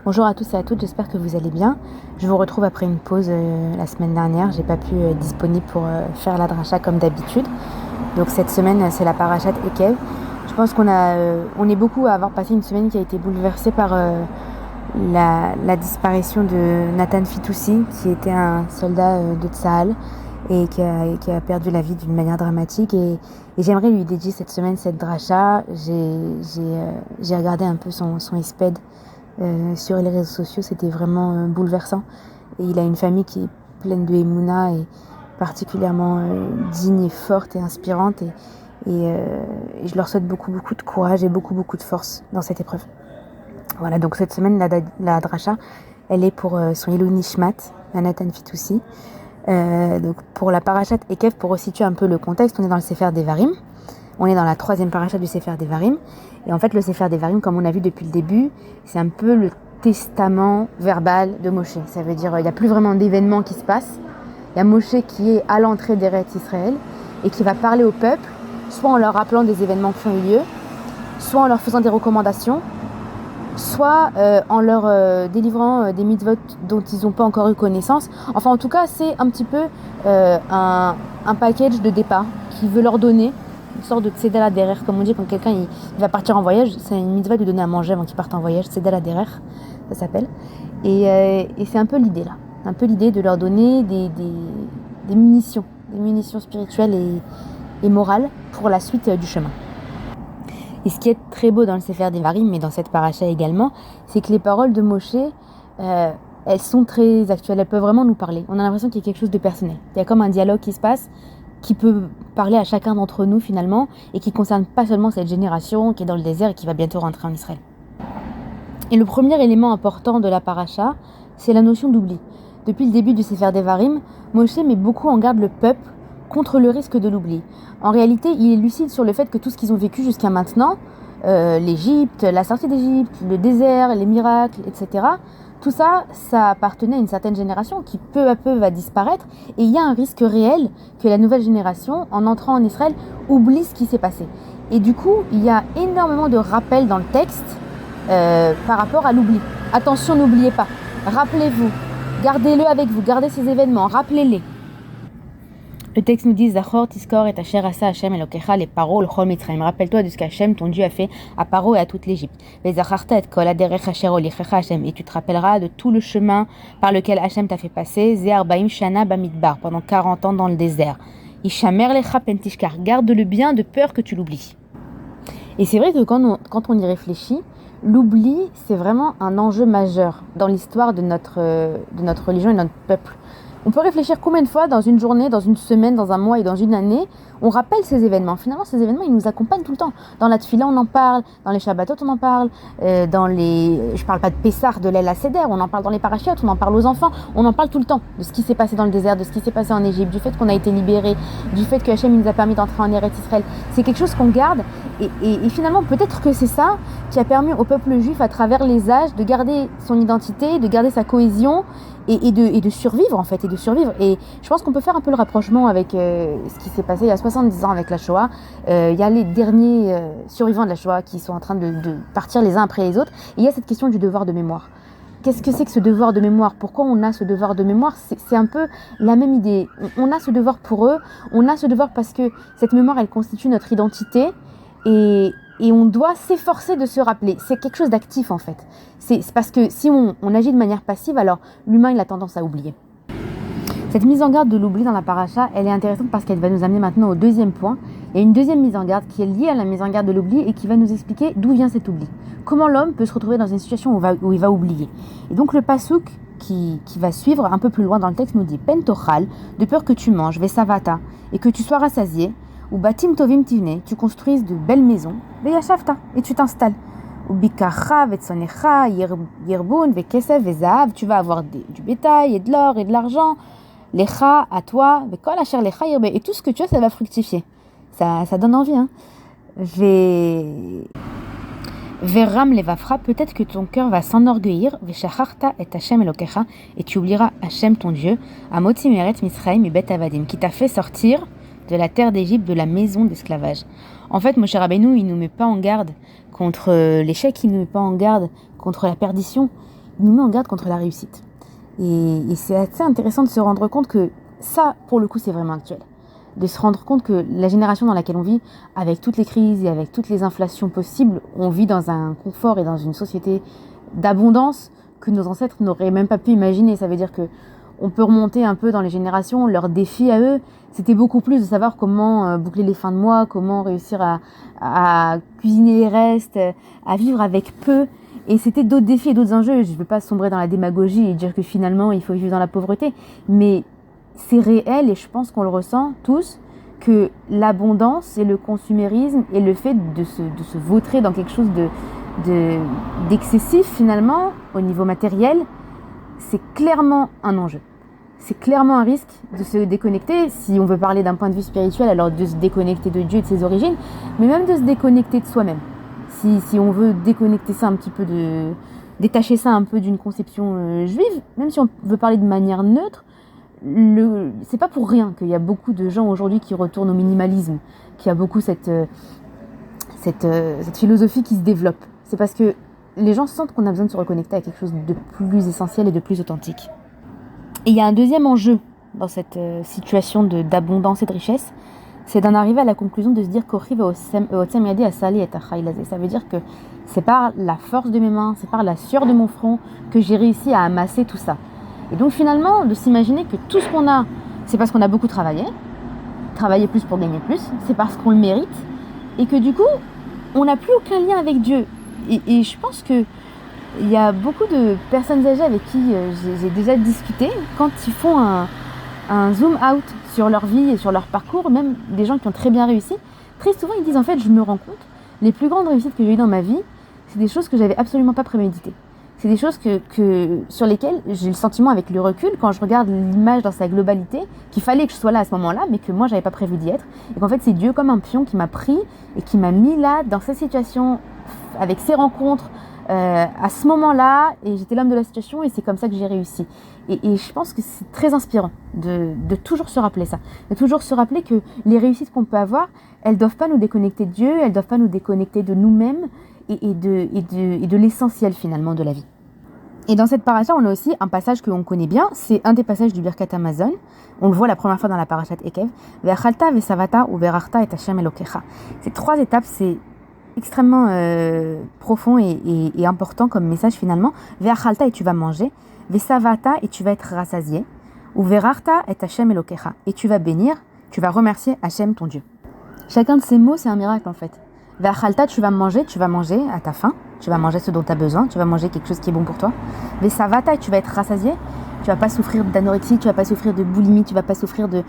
Bonjour à tous et à toutes, j'espère que vous allez bien. Je vous retrouve après une pause la semaine dernière. J'ai pas pu être disponible pour faire la dracha comme d'habitude. Donc cette semaine, c'est la parashat Ekev. Je pense qu'on est beaucoup à avoir passé une semaine qui a été bouleversée par la disparition de Nathan Fitoussi, qui était un soldat de Tsahal et qui a perdu la vie d'une manière dramatique. Et j'aimerais lui dédier cette semaine cette dracha. J'ai regardé un peu son isped sur les réseaux sociaux, c'était vraiment bouleversant. Et il a une famille qui est pleine de émouna et particulièrement digne et forte et inspirante. Et je leur souhaite beaucoup de courage et beaucoup de force dans cette épreuve. Voilà, donc cette semaine, la dracha, elle est pour son Ilou Nishmat, Nathan Fitoussi. Donc pour la parashat Ekev, pour resituer un peu le contexte, on est dans le Sefer Devarim. On est dans la 3e paracha du Sefer Devarim. Et en fait, le Sefer Devarim, comme on a vu depuis le début, c'est un peu le testament verbal de Moshe. Ça veut dire qu'il n'y a plus vraiment d'événements qui se passent. Il y a Moshe qui est à l'entrée d'Eretz Israël et qui va parler au peuple, soit en leur rappelant des événements qui ont eu lieu, soit en leur faisant des recommandations, soit en leur délivrant des mitzvot dont ils n'ont pas encore eu connaissance. Enfin, en tout cas, c'est un petit peu un package de départ qui veut leur donner une sorte de tzedala derrière, comme on dit quand quelqu'un il va partir en voyage. C'est une mitzvah de donner à manger avant qu'il parte en voyage, tzedala derrière, ça s'appelle. Et c'est un peu l'idée là, un peu l'idée de leur donner des munitions spirituelles et morales pour la suite du chemin. Et ce qui est très beau dans le Sefer Devarim, mais dans cette paracha également, c'est que les paroles de Moshe, elles sont très actuelles, elles peuvent vraiment nous parler. On a l'impression qu'il y a quelque chose de personnel. Il y a comme un dialogue qui se passe, qui peut parler à chacun d'entre nous finalement, et qui ne concerne pas seulement cette génération qui est dans le désert et qui va bientôt rentrer en Israël. Et le premier élément important de la paracha, c'est la notion d'oubli. Depuis le début du Sefer Devarim, Moshe met beaucoup en garde le peuple contre le risque de l'oubli. En réalité, il est lucide sur le fait que tout ce qu'ils ont vécu jusqu'à maintenant, l'Égypte, la sortie d'Égypte, le désert, les miracles, etc., tout ça, ça appartenait à une certaine génération qui peu à peu va disparaître. Et il y a un risque réel que la nouvelle génération, en entrant en Israël, oublie ce qui s'est passé. Et du coup, il y a énormément de rappels dans le texte par rapport à l'oubli. Attention, n'oubliez pas. Rappelez-vous. Gardez-le avec vous. Gardez ces événements. Rappelez-les. Le texte nous dit Zachor, Tiskor et Asher Asa Hashem Elokecha les Paro le Chol Mitzrayim. Rappelle-toi de ce qu'Hashem, ton Dieu, a fait à Paro et à toute l'Égypte. Les Zacharta et Kol Aderech Asher Olichecha Hashem. Et tu te rappelleras de tout le chemin par lequel Hashem t'a fait passer. Ze Baim Shana Bamidbar, pendant 40 ans dans le désert. Ishamer Lecha Pentishkar. Garde-le bien de peur que tu l'oublies. Et c'est vrai que quand on y réfléchit, l'oubli, c'est vraiment un enjeu majeur dans l'histoire de notre religion et de notre peuple. On peut réfléchir combien de fois dans une journée, dans une semaine, dans un mois et dans une année, on rappelle ces événements. Finalement, ces événements, ils nous accompagnent tout le temps. Dans la Tfila, on en parle. Dans les Shabbatot, on en parle. Je parle pas de Pessah, de l'El Seder, on en parle dans les parachutes, on en parle aux enfants. On en parle tout le temps de ce qui s'est passé dans le désert, de ce qui s'est passé en Égypte, du fait qu'on a été libérés, du fait que Hachem nous a permis d'entrer en Eretz Israël. C'est quelque chose qu'on garde. Et finalement, peut-être que c'est ça qui a permis au peuple juif, à travers les âges, de garder son identité, de garder sa cohésion et de survivre en fait, et de survivre. Et je pense qu'on peut faire un peu le rapprochement avec ce qui s'est passé il y a 70 ans avec la Shoah. Il y a les derniers survivants de la Shoah qui sont en train de partir les uns après les autres. Et il y a cette question du devoir de mémoire. Qu'est-ce que c'est que ce devoir de mémoire? Pourquoi on a ce devoir de mémoire? C'est un peu la même idée. On a ce devoir pour eux, on a ce devoir parce que cette mémoire, elle constitue notre identité. Et on doit s'efforcer de se rappeler. C'est quelque chose d'actif en fait. C'est parce que si on agit de manière passive, alors l'humain il a tendance à oublier. Cette mise en garde de l'oubli dans la paracha, elle est intéressante parce qu'elle va nous amener maintenant au deuxième point. Il y a une deuxième mise en garde qui est liée à la mise en garde de l'oubli et qui va nous expliquer d'où vient cet oubli. Comment l'homme peut se retrouver dans une situation où il va oublier. Et donc le passouk qui va suivre un peu plus loin dans le texte nous dit Pen tochal, de peur que tu manges, vesavata, et que tu sois rassasié, ou batim tovim tivne, tu construises de belles maisons, veyashavta, et tu t'installes. Ou bikacha vetsonecha, yirbun, vekesef, vezahav, tu vas avoir du bétail et de l'or et de l'argent, lecha, à toi, vekol asher lecha yirbe, et tout ce que tu as, ça va fructifier. Ça donne envie, hein. Veram levafra, peut-être que ton cœur va s'enorgueillir, veshacharta et Hashem elokecha, et tu oublieras Hashem ton Dieu, amotzi meret Misraim et bet avadim, qui t'a fait sortir de la terre d'Égypte, de la maison d'esclavage. En fait, Moshe Rabbeinu, il ne nous met pas en garde contre l'échec, il ne nous met pas en garde contre la perdition. nous met en garde contre la réussite. Et c'est assez intéressant de se rendre compte que ça, pour le coup, c'est vraiment actuel. De se rendre compte que la génération dans laquelle on vit, avec toutes les crises et avec toutes les inflations possibles, on vit dans un confort et dans une société d'abondance que nos ancêtres n'auraient même pas pu imaginer. Ça veut dire que on peut remonter un peu dans les générations. Leur défi à eux, c'était beaucoup plus de savoir comment boucler les fins de mois, comment réussir à cuisiner les restes, à vivre avec peu. Et c'était d'autres défis et d'autres enjeux. Je ne veux pas sombrer dans la démagogie et dire que finalement, il faut vivre dans la pauvreté. Mais c'est réel et je pense qu'on le ressent tous, que l'abondance et le consumérisme et le fait de se vautrer dans quelque chose d'excessif finalement au niveau matériel, c'est clairement un enjeu. C'est clairement un risque de se déconnecter, si on veut parler d'un point de vue spirituel, alors de se déconnecter de Dieu et de ses origines, mais même de se déconnecter de soi-même. Si on veut déconnecter ça un petit peu détacher ça un peu d'une conception juive, même si on veut parler de manière neutre, c'est pas pour rien qu'il y a beaucoup de gens aujourd'hui qui retournent au minimalisme, qu'il y a beaucoup cette philosophie qui se développe. C'est parce que les gens sentent qu'on a besoin de se reconnecter à quelque chose de plus essentiel et de plus authentique. Et il y a un deuxième enjeu dans cette situation d'abondance et de richesse, c'est d'en arriver à la conclusion de se dire ça veut dire que c'est par la force de mes mains, c'est par la sueur de mon front que j'ai réussi à amasser tout ça. Et donc finalement, de s'imaginer que tout ce qu'on a, c'est parce qu'on a beaucoup travaillé plus pour gagner plus, c'est parce qu'on le mérite, et que du coup, on n'a plus aucun lien avec Dieu. Et je pense qu'il y a beaucoup de personnes âgées avec qui j'ai déjà discuté, quand ils font un zoom out sur leur vie et sur leur parcours, même des gens qui ont très bien réussi, très souvent ils disent en fait, je me rends compte, les plus grandes réussites que j'ai eues dans ma vie, c'est des choses que j'avais absolument pas préméditées. C'est des choses sur lesquelles j'ai le sentiment avec le recul, quand je regarde l'image dans sa globalité, qu'il fallait que je sois là à ce moment-là, mais que moi j'avais pas prévu d'y être. Et qu'en fait c'est Dieu comme un pion qui m'a pris et qui m'a mis là, dans cette situation, avec ces rencontres, à ce moment-là, et j'étais l'homme de la situation et c'est comme ça que j'ai réussi. Et je pense que c'est très inspirant de toujours se rappeler ça, de toujours se rappeler que les réussites qu'on peut avoir, elles doivent pas nous déconnecter de Dieu, elles doivent pas nous déconnecter de nous-mêmes, et de l'essentiel finalement de la vie. Et dans cette paracha, on a aussi un passage que l'on connaît bien, c'est un des passages du Birkat Hamazon. On le voit la première fois dans la parashat Ekev. Ve'achalta ve'savata u've'rachta et Hashem Elokecha. Ces trois étapes, c'est extrêmement profond et important comme message finalement. Ve'achalta et tu vas manger. Ve'savata et tu vas être rassasié. U've'rachta et Hashem Elokecha. Et tu vas bénir, tu vas remercier Hashem ton Dieu. Chacun de ces mots, c'est un miracle en fait. Ve'achalta, tu vas manger à ta faim, tu vas manger ce dont tu as besoin, tu vas manger quelque chose qui est bon pour toi. Ve'savata, et tu vas être rassasié, tu vas pas souffrir d'anorexie, tu vas pas souffrir de boulimie, tu vas pas souffrir de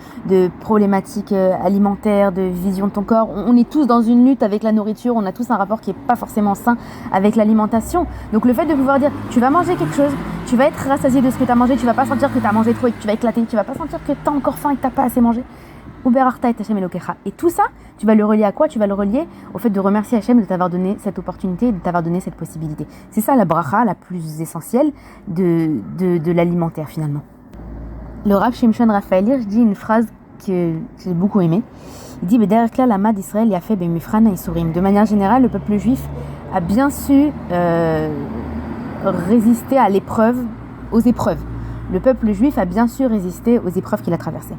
problématiques alimentaires, de vision de ton corps. On est tous dans une lutte avec la nourriture, on a tous un rapport qui est pas forcément sain avec l'alimentation. Donc le fait de pouvoir dire, tu vas manger quelque chose, tu vas être rassasié de ce que tu as mangé, tu vas pas sentir que tu as mangé trop et que tu vas éclater, tu vas pas sentir que tu as encore faim et que tu n'as pas assez mangé. Et tout ça, tu vas le relier à quoi? Tu vas le relier au fait de remercier Hachem de t'avoir donné cette opportunité, de t'avoir donné cette possibilité. C'est ça la bracha la plus essentielle de l'alimentaire finalement. Le Rav Shimshon Raphaël Hirsch dit une phrase que j'ai beaucoup aimée. Il dit « Lama d'Israël a fait b'mifran ha'isurim ». De manière générale, le peuple juif a bien su résister à l'épreuve, aux épreuves. Le peuple juif a bien su résister aux épreuves qu'il a traversées.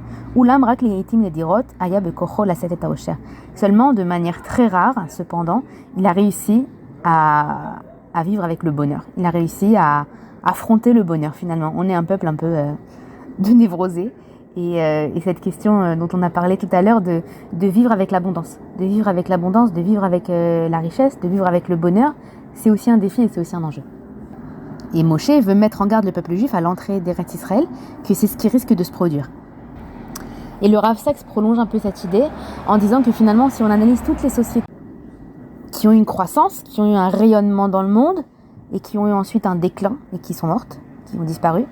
Seulement, de manière très rare, cependant, il a réussi à vivre avec le bonheur. Il a réussi à affronter le bonheur, finalement. On est un peuple un peu de névrosé. Et cette question dont on a parlé tout à l'heure de vivre avec l'abondance. De vivre avec l'abondance, de vivre avec la richesse, de vivre avec le bonheur, c'est aussi un défi et c'est aussi un enjeu. Et Moshe veut mettre en garde le peuple juif à l'entrée d'Eretz Israël, que c'est ce qui risque de se produire. Et le Rav Sachs prolonge un peu cette idée en disant que finalement, si on analyse toutes les sociétés qui ont eu une croissance, qui ont eu un rayonnement dans le monde, et qui ont eu ensuite un déclin, et qui sont mortes, qui ont disparu,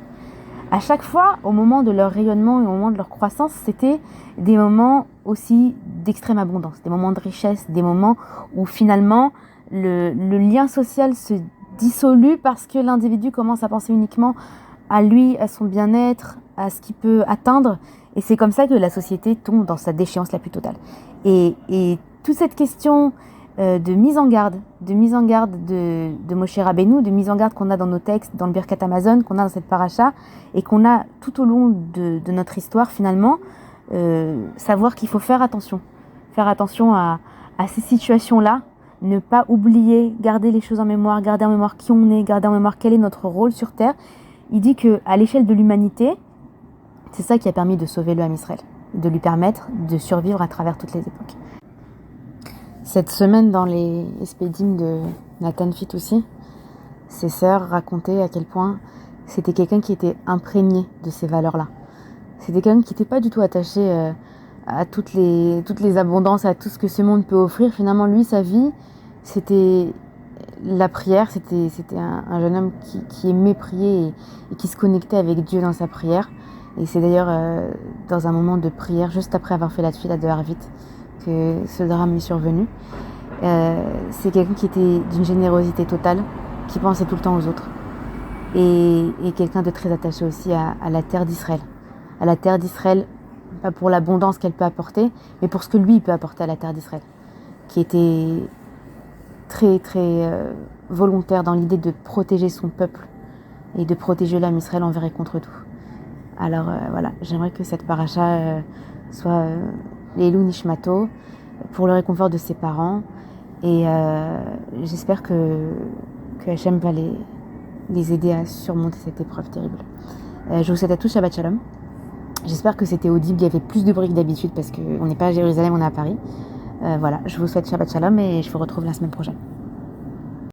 à chaque fois, au moment de leur rayonnement et au moment de leur croissance, c'était des moments aussi d'extrême abondance, des moments de richesse, des moments où finalement, le lien social se dissolu parce que l'individu commence à penser uniquement à lui, à son bien-être, à ce qu'il peut atteindre. Et c'est comme ça que la société tombe dans sa déchéance la plus totale. Et toute cette question de mise en garde de Moshe Rabbeinu, de mise en garde qu'on a dans nos textes, dans le Birkat Hamazon, qu'on a dans cette paracha, et qu'on a tout au long de notre histoire finalement, savoir qu'il faut faire attention à ces situations-là, ne pas oublier, garder les choses en mémoire, garder en mémoire qui on est, garder en mémoire quel est notre rôle sur Terre. Il dit qu'à l'échelle de l'humanité, c'est ça qui a permis de sauver le Ham Israël, de lui permettre de survivre à travers toutes les époques. Cette semaine, dans les Espedim de Nathan Fit aussi, ses sœurs racontaient à quel point c'était quelqu'un qui était imprégné de ces valeurs-là. C'était quelqu'un qui n'était pas du tout attaché à toutes les abondances, à tout ce que ce monde peut offrir. Finalement, lui, sa vie, c'était la prière. C'était un jeune homme qui aimait prier et qui se connectait avec Dieu dans sa prière. Et c'est d'ailleurs dans un moment de prière, juste après avoir fait la tefila de Harvit, que ce drame est survenu. C'est quelqu'un qui était d'une générosité totale, qui pensait tout le temps aux autres. Et quelqu'un de très attaché aussi à la terre d'Israël. À la terre d'Israël, pas pour l'abondance qu'elle peut apporter, mais pour ce que lui il peut apporter à la terre d'Israël. Qui était très très volontaire dans l'idée de protéger son peuple et de protéger l'âme Israël envers et contre tout. Alors voilà, j'aimerais que cette paracha soit l'Elou Nishmato, pour le réconfort de ses parents, et j'espère que Hachem va les aider à surmonter cette épreuve terrible. Je vous souhaite à tous Shabbat Shalom. J'espère que c'était audible, il y avait plus de bruit que d'habitude parce qu'on n'est pas à Jérusalem, on est à Paris. Voilà, je vous souhaite Shabbat Shalom et je vous retrouve la semaine prochaine.